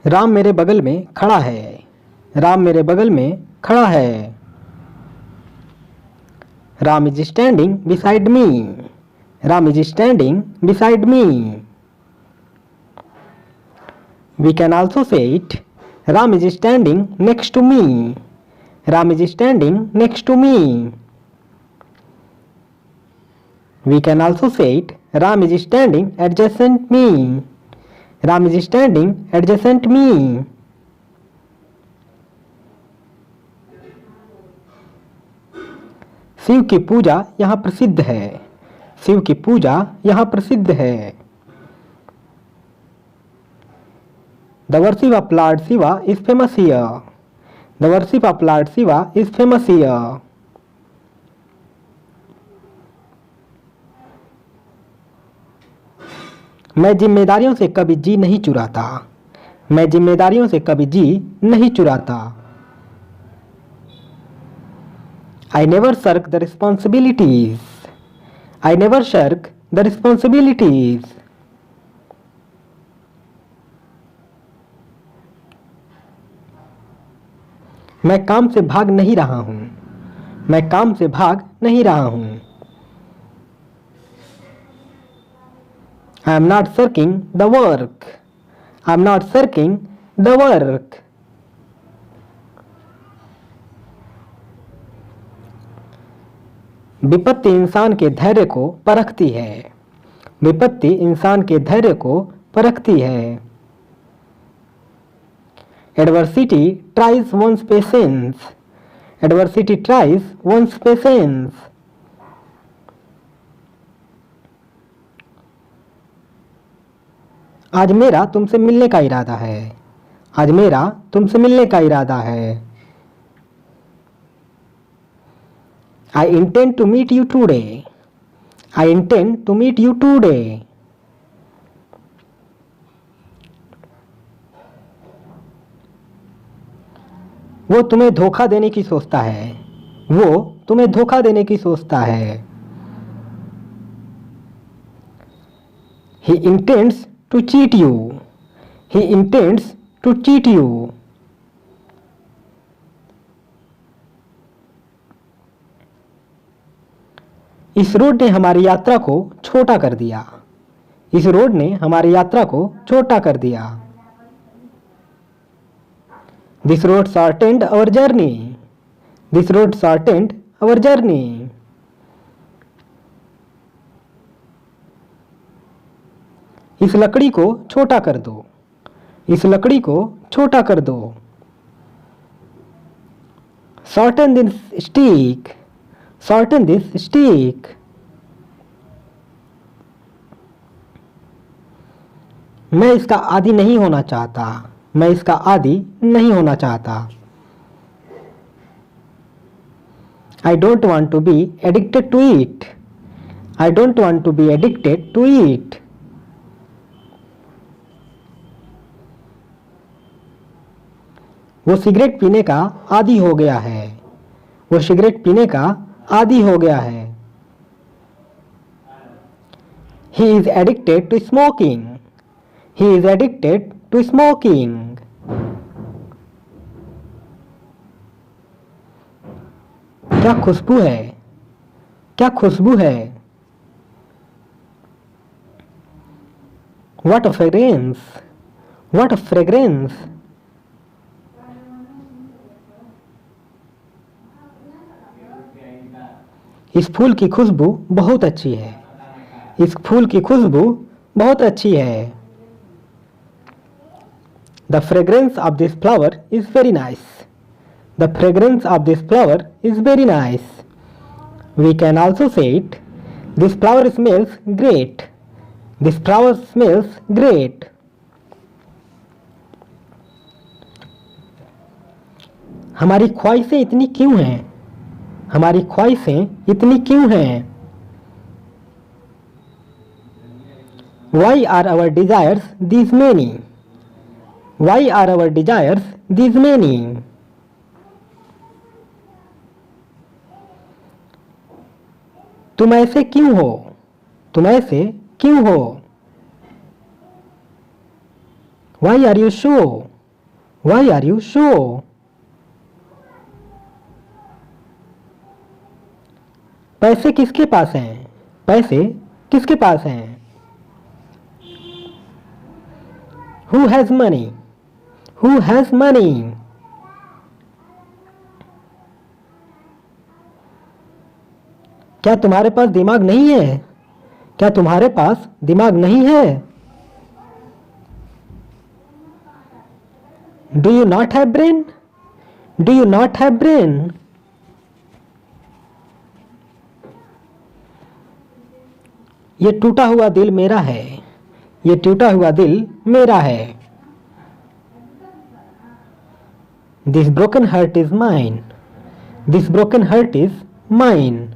राम मेरे बगल में खड़ा है। राम मेरे बगल में खड़ा है। Ram is standing beside me. Ram is standing beside me. We can also say it. Ram is standing next to me. Ram is standing next to me. We can also say it. Ram is standing adjacent me. Ram is standing adjacent me. Shiv की पूजा यहाँ प्रसिद्ध है। शिव की पूजा यहाँ प्रसिद्ध है। The worship of Lord Shiva is famous here. The worship of Lord Shiva is famous here. मैं जिम्मेदारियों से कभी जी नहीं चुराता। मैं जिम्मेदारियों से कभी जी नहीं चुराता। I never shirk the responsibilities. I never shirk the responsibilities. मैं काम से भाग नहीं रहा हूं। मैं काम से भाग नहीं रहा हूं। I am not shirking the work. I am not shirking the work. विपत्ति इंसान के धैर्य को परखती है। विपत्ति इंसान के धैर्य को परखती है। Adversity tries one's patience. Adversity tries one's patience. आज मेरा तुमसे मिलने का इरादा है। आज मेरा तुमसे मिलने का इरादा है। I intend to meet you today. I intend to meet you today. वो तुम्हें धोखा देने की सोचता है। वो तुम्हें धोखा देने की सोचता है। He intends to cheat you. He intends to cheat you. इस रोड ने हमारी यात्रा को छोटा कर दिया। इस रोड ने हमारी यात्रा को छोटा कर दिया। This road shortened our journey. This road shortened our journey. इस लकड़ी को छोटा कर दो। इस लकड़ी को छोटा कर दो। Shorten this stick. Shorten this stick. मैं इसका आदी नहीं होना चाहता। मैं इसका आदी नहीं होना चाहता। I don't want to be addicted to it. I don't want to be addicted to it. वो सिगरेट पीने का आदी हो गया है। वो सिगरेट पीने का आदी हो गया है। He is addicted to smoking. He is addicted to smoking. क्या खुशबू है। क्या खुशबू है। What a fragrance. What a fragrance. इस फूल की खुशबू बहुत अच्छी है। इस फूल की खुशबू बहुत अच्छी है। The fragrance of this flower is very nice. The fragrance of this flower is very nice. We can also say it. This flower smells great. This flower smells great. हमारी ख्वाहिशें इतनी क्यों हैं। हमारी ख्वाहिशें इतनी क्यों हैं। Why are our desires these many? Why are our desires these many? तुम ऐसे क्यों हो। तुम ऐसे क्यों हो। Why are you so? Why are you so? पैसे किसके पास हैं? पैसे किसके पास हैं? Who has money? Who has money? क्या तुम्हारे पास दिमाग नहीं है? क्या तुम्हारे पास दिमाग नहीं है? Do you not have brain? Do you not have brain? ये टूटा हुआ दिल मेरा है। ये टूटा हुआ दिल मेरा है। This broken heart is mine. This broken heart is mine.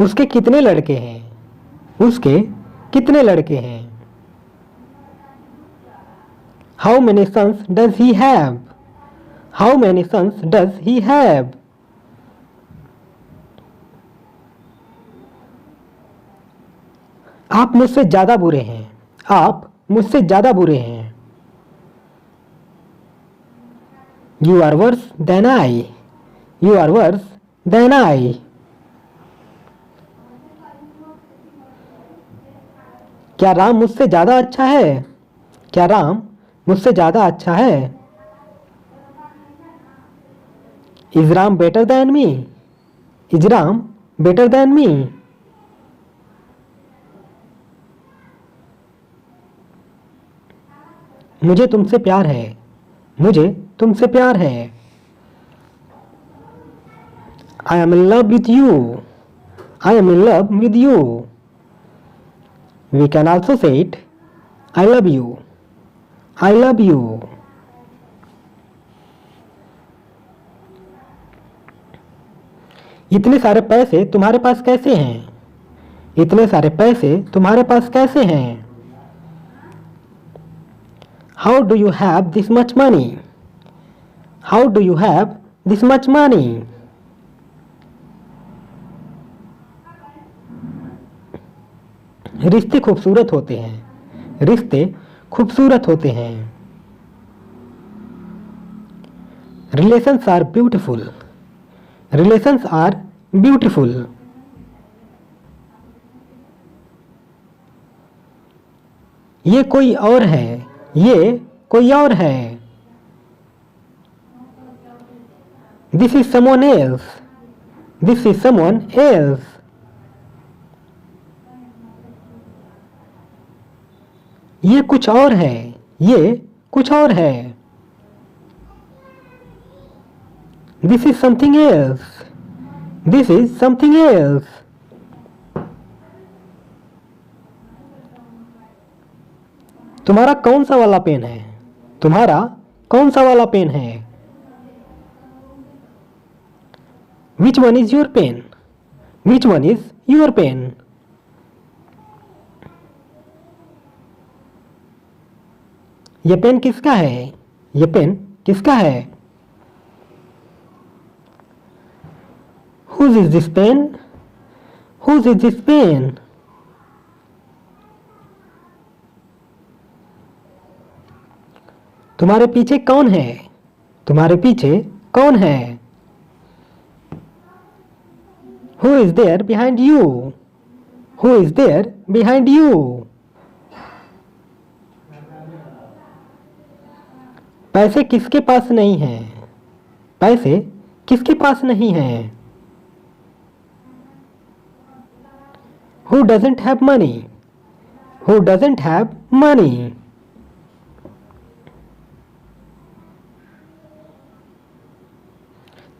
उसके कितने लड़के हैं? उसके कितने लड़के हैं? How many sons does he have? How many sons does he have? आप मुझसे ज्यादा बुरे हैं। आप मुझसे ज्यादा बुरे हैं। You are worse than I. You are worse than I. क्या राम मुझसे ज्यादा अच्छा है? क्या राम मुझसे ज्यादा अच्छा है? Is Ram better than me? Is Ram better than me? मुझे तुमसे प्यार है। मुझे तुमसे प्यार है। I am in love with you. I am in love with you. We can also say it. I love you. I love you. इतने सारे पैसे तुम्हारे पास कैसे हैं? इतने सारे पैसे तुम्हारे पास कैसे हैं? How do you have this much money? How do you have this much money? रिश्ते खूबसूरत होते हैं। रिश्ते खूबसूरत होते हैं। Relations are beautiful. Relations are beautiful. ये कोई और है। ये कोई और है। This is someone else. This is someone else. ये कुछ और है। ये कुछ और है। This is something else. This is something else. तुम्हारा कौन सा वाला पेन है? तुम्हारा कौन सा वाला पेन है? Which one is your pen? Which one is your pen? ये पेन किसका है? ये पेन किसका है? Whose is this pen? Whose is this pen? तुम्हारे पीछे कौन है? तुम्हारे पीछे कौन है? Who is there behind you? Who is there behind you? पैसे किसके पास नहीं हैं? पैसे किसके पास नहीं हैं? Who doesn't have money? Who doesn't have money?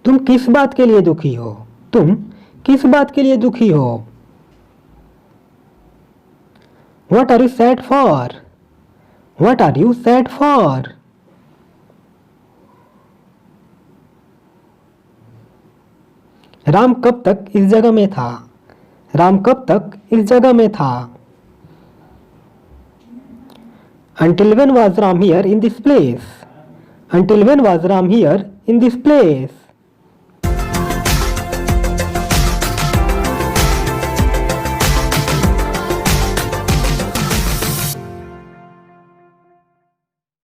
तुम किस बात के लिए दुखी हो? तुम किस बात के लिए दुखी हो? What are you sad for? What are you sad for? Ram कब तक इस जगह में था? राम कब तक इस जगह में था? Until when was Ram here in this place? Until when was Ram here in this place?